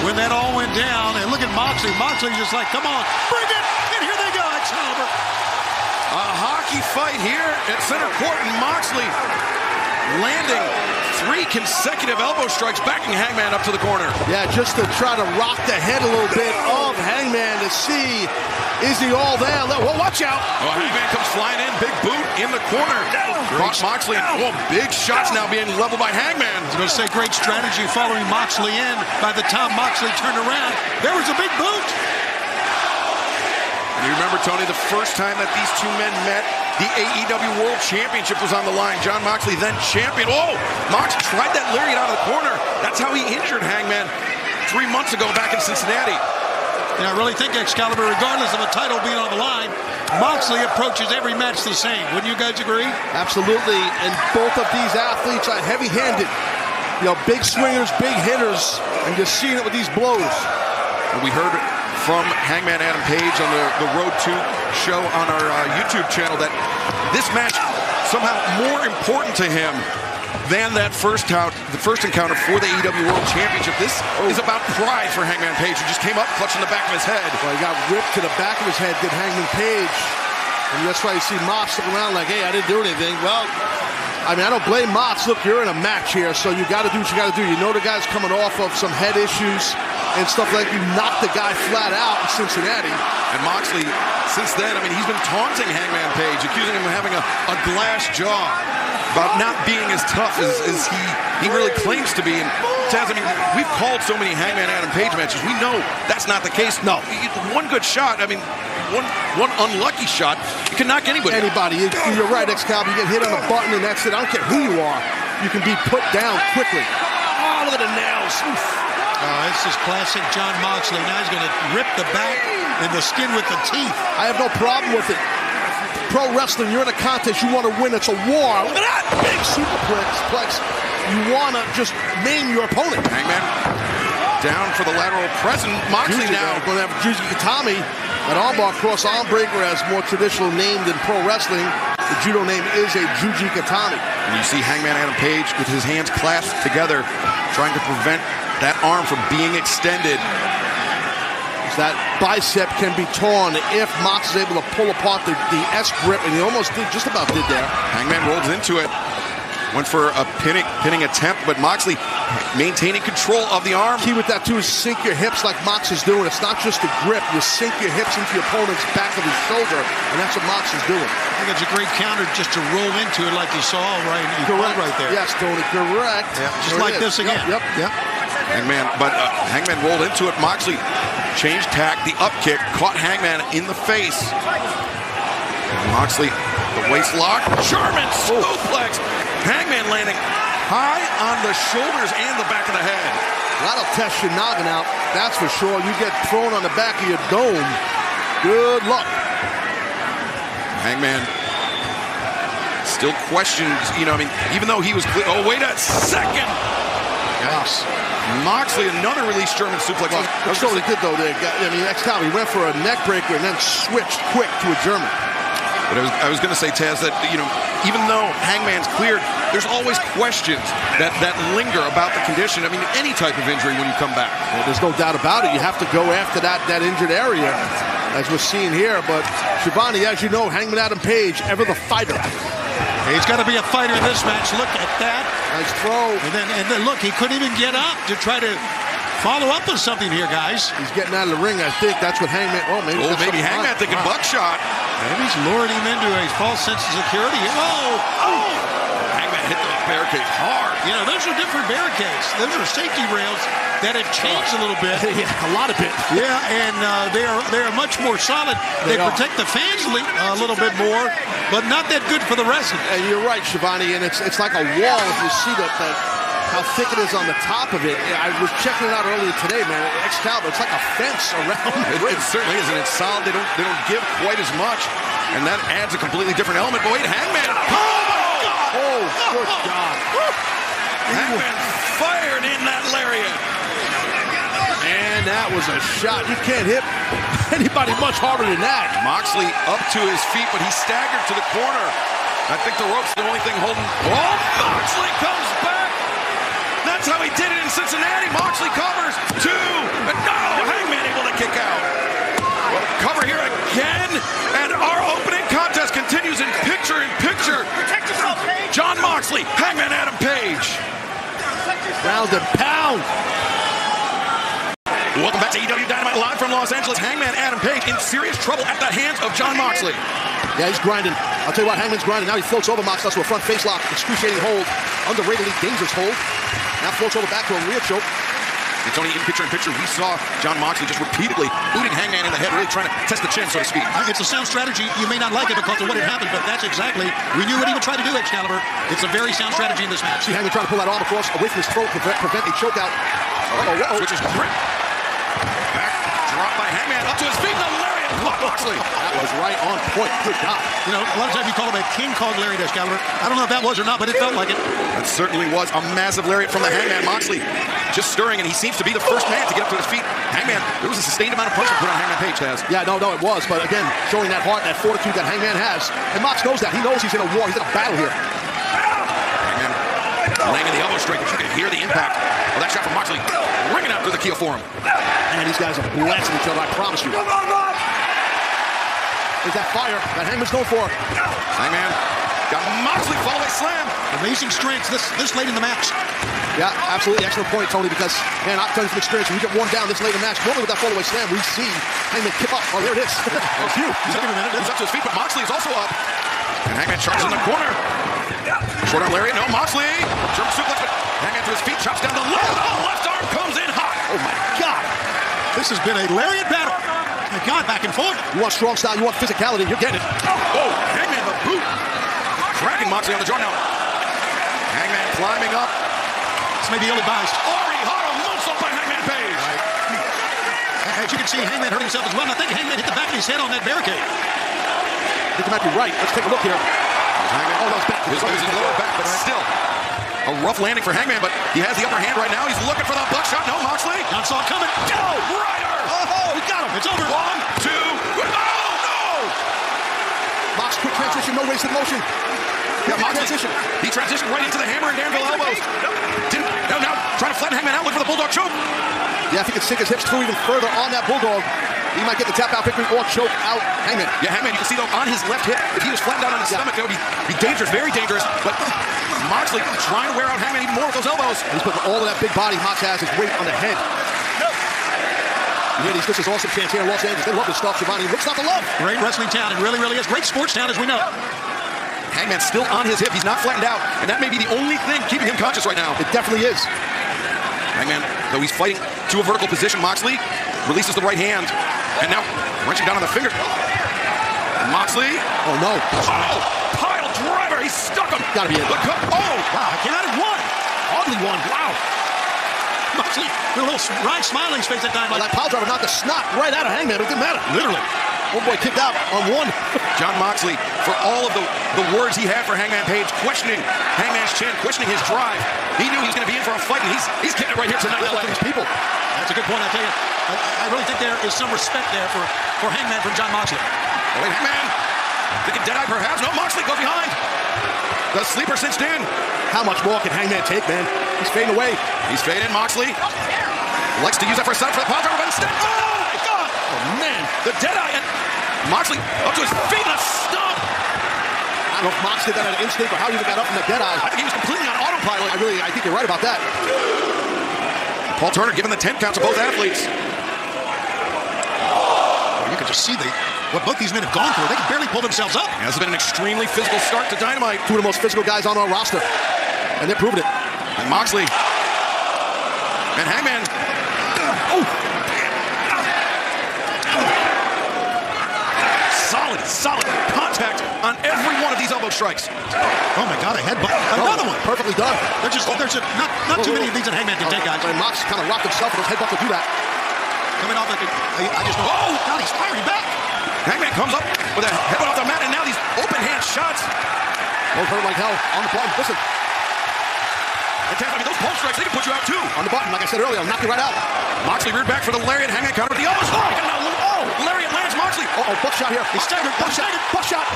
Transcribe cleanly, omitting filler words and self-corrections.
when that all went down. And look at Moxley. Moxley's just like, come on, bring it. And here they go, Excalibur. A hockey fight here at center court, and Moxley landing 3 consecutive elbow strikes, backing Hangman up to the corner. Yeah, just to try to rock the head a little bit of Hangman to see, is he all there? Well, watch out. Oh, Hangman comes flying in, big boot in the corner. Moxley, big shots now being leveled by Hangman. I was going to say, great strategy following Moxley in. By the time Moxley turned around, there was a big boot. And you remember, Tony, the first time that these two men met, the AEW World Championship was on the line. John Moxley, then champion. Oh, Mox tried that lariat out of the corner. That's how he injured Hangman 3 months ago back in Cincinnati. And I really think, Excalibur, regardless of a title being on the line, Moxley approaches every match the same. Wouldn't you guys agree? Absolutely. And both of these athletes are heavy-handed. You know, big swingers, big hitters, and just seeing it with these blows. And we heard from Hangman Adam Page on the Road to show on our YouTube channel that this match somehow more important to him than that the first encounter for the AEW World Championship. This is about pride for Hangman Page, who just came up clutching the back of his head. Well, he got ripped to the back of his head, did Hangman Page. And that's why you see Mox looking around like, hey, I didn't do anything. Well, I mean, I don't blame Mox. Look, you're in a match here, so you got to do what you got to do. You know the guy's coming off of some head issues and stuff like that. You knocked the guy flat out in Cincinnati. And Moxley, since then, I mean, he's been taunting Hangman Page, accusing him of having a glass jaw, about not being as tough as he really claims to be. And Taz, I mean, we've called so many Hangman Adam Page matches. We know that's not the case. No, one good shot, I mean, one unlucky shot, you can knock anybody. You're right, Excalibur. You get hit on a button and that's it. I don't care who you are. You can be put down quickly. Oh, look at the nails. Oof. This is classic John Moxley. Now he's going to rip the back and the skin with the teeth. I have no problem with it. Pro wrestling, you're in a contest, you want to win, it's a war. Look at that big superplex. You want to just maim your opponent. Hangman down for the lateral press, and Moxley now going to have Juji Katami. An armbar cross arm breaker, as more traditional name than pro wrestling. The judo name is a Juji Katami. And you see Hangman Adam Page with his hands clasped together, trying to prevent that arm from being extended. That bicep can be torn if Mox is able to pull apart the S grip, and he almost just about did there. Hangman rolls into it. Went for a pinning attempt, but Moxley maintaining control of the arm. Key with that, too, is sink your hips like Mox is doing. It's not just a grip. You sink your hips into your opponent's back of his shoulder, and that's what Mox is doing. I think it's a great counter just to roll into it like you saw right there. Yes, Tony, correct. Yeah, just like this again. Yep. Hangman rolled into it. Moxley changed tack, the up kick, caught Hangman in the face. And Moxley, the waist lock, German suplex. Hangman landing high on the shoulders and the back of the head. That'll test your noggin out, that's for sure. You get thrown on the back of your dome, good luck. Hangman still questions, even though he was clear. Oh, wait a second. Yes. Moxley, another release German suplex. That's what he did, though. He went for a neck breaker and then switched quick to a German. But I was going to say, Taz, that, even though Hangman's cleared, there's always questions that linger about the condition. I mean, any type of injury when you come back. Well, there's no doubt about it. You have to go after that injured area, as we're seeing here. But, Shivani, as you know, Hangman Adam Page, ever the fighter. He's got to be a fighter in this match. Look at that. Nice throw. And then look, he couldn't even get up to try to follow up with something here, guys. He's getting out of the ring. I think that's what Hangman. Maybe Hangman thinking buckshot. Maybe he's luring him into a false sense of security. Hangman hit the barricade hard. Those are different barricades. Those are safety rails that have changed a little bit. Yeah, a lot of it. Yeah, and they are much more solid. They protect the fans a little bit more, but not that good for the wrestlers. And you're right, Shivani, and it's like a wall if you see how thick it is on the top of it. I was checking it out earlier today, man. Excalibur, it's like a fence around the ring. It certainly is, and it's solid. They don't give quite as much, and that adds a completely different element. But wait, Hangman! Oh, good God. Hangman fired in that lariat. And that was a shot. You can't hit anybody much harder than that. Moxley up to his feet, but he staggered to the corner. I think the rope's the only thing holding. Oh, Moxley comes back. That's how he did it in Cincinnati. Moxley covers. 2, Ground and pound. Welcome back to EW Dynamite live from Los Angeles. Hangman Adam Page in serious trouble at the hands of Jon Moxley. Yeah, he's grinding. I'll tell you what, Hangman's grinding. Now he floats over Moxley to a front face lock. Excruciating hold. Underratedly dangerous hold. Now floats over back to a rear choke. And Tony, in picture-in-picture, we saw Jon Moxley just repeatedly booting Hangman in the head, really trying to test the chin, so to speak. It's a sound strategy. You may not like it because of what had happened, but that's exactly, we knew what he would try to do, Excalibur. It's a very sound strategy in this match. See Hangman trying to pull that arm across away from his throat to prevent a choke out. Switches grip. Back drop by Hangman, up to his feet, the lariat block Moxley. That was right on point. Good God. You know, a lot of times you call him a King Kong lariat, Excalibur. I don't know if that was or not, but it felt like it. That certainly was a massive lariat from the Hangman. Moxley just stirring, and he seems to be the first man to get up to his feet. Hangman, there was a sustained amount of punches put on Hangman Page, Taz. Yeah, no, it was. But again, showing that heart, that fortitude that Hangman has. And Mox knows that. He knows he's in a war. He's in a battle here. Hangman laying in the elbow straight, but you can hear the impact of that shot from Moxley ringing out through the keel for him. And these guys are blasting each other, I promise you. There's that fire that Hangman's known for. Hangman got Moxley follow-away slam. Amazing strength this late in the match. Yeah, absolutely. Excellent point, Tony, because, man, I'll tell you from experience, when we get worn down this late in the match, normally with that fall-away slam, we see Hangman kip up. Oh, there it is. It's you. He's up to his feet, but Moxley is also up. And Hangman charges in the corner. Short arm lariat, no, Moxley. German suplex, but Hangman to his feet, chops down the left. Oh, left arm comes in hot. Oh, my God. This has been a lariat battle. My God, back and forth. You want strong style, you want physicality, you're getting it. Oh, Hangman the boot. Dragging Moxley on the jaw now. Hangman climbing up. This may be ill advised. Hara moonsault by Hangman Page. As you can see, Hangman hurt himself as well. I think Hangman hit the back of his head on that barricade. I think you might be right. Let's take a look here. Hangman, oh, no, it's back. His lower back, but still a rough landing for Hangman, but he has the upper hand right now. He's looking for the buckshot. No, Moxley. John saw it coming. Go! Rider! Oh, he got him. It's over. 1, 2, oh, no! Mox, quick transition, no wasted motion. Yeah, Moxley, he transitioned right into the hammer and Danville elbows. Now trying to flatten Hangman out, look for the bulldog choke. Yeah, if he could sink his hips through even further on that bulldog, he might get the tap out victory or choke out Hangman. Yeah, Hangman, you can see though on his left hip, if he was flattened out on his stomach, that would be dangerous, very dangerous. But Moxley trying to wear out Hangman even more with those elbows. And he's putting all of that big body Mox has, his weight on the head. You hear this is awesome chance here in Los Angeles. They love this stuff, Giovanni. Looks not to love. Great wrestling town. It really, really is. Great sports town, as we know. Hangman's still on his hip. He's not flattened out. And that may be the only thing keeping him conscious right now. It definitely is. Hangman, though he's fighting to a vertical position, Moxley releases the right hand. And now wrenching down on the finger. Moxley. Oh, no. Oh, pile driver. He stuck him. Gotta be in. Oh, wow. Came out at one. Hardly one. Wow. Moxley, with a little wry smile on his face that time. Well, that pile driver knocked the snot right out of Hangman. It didn't matter. Literally. Oh, boy, kicked out on one. Jon Moxley, for all of the words he had for Hangman Page, questioning Hangman's chin, questioning his drive. He knew he was going to be in for a fight, and he's getting it right here tonight. Like these people. That's a good point, I tell you. I really think there is some respect there for Hangman from Jon Moxley. Oh, wait, Hangman. Thinking dead-eye perhaps. No, Moxley goes behind. The sleeper cinched in. How much more can Hangman take, man? He's fading away. He's fading, Moxley. Likes to use that for a setup for the pile driver, but instead, oh my God! Oh, man. The dead-eye, and Moxley up to his feet and a stomp. I don't know if Mox did that at an instinct or how he even got up from the dead-eye. I think he was completely on autopilot. I think you're right about that. Paul Turner giving the 10 count to both athletes. You can just see what both these men have gone through. They can barely pull themselves up. Yeah, this has been an extremely physical start to Dynamite. Two of the most physical guys on our roster. And they're proving it. And Moxley. And Hangman. Solid contact on every one of these elbow strikes. Oh my God, a headbutt. Another one. Perfectly done. There's not too many of these that Hangman can take, guys. And Mox kind of rocked himself with his headbutt to do that. Coming off like I just know. Oh, God, he's firing back. Hangman comes up with a headbutt off the mat, and now these open hand shots. Both hurt like hell on the button. Listen. And I mean, those pulse strikes, they can put you out too. On the button, like I said earlier, I'll knock you right out. Moxley reared back for the lariat. Hangman counter with the elbows. Lariat lands Moxley. Uh-oh, buckshot here. He's staggered. Buckshot. Buckshot.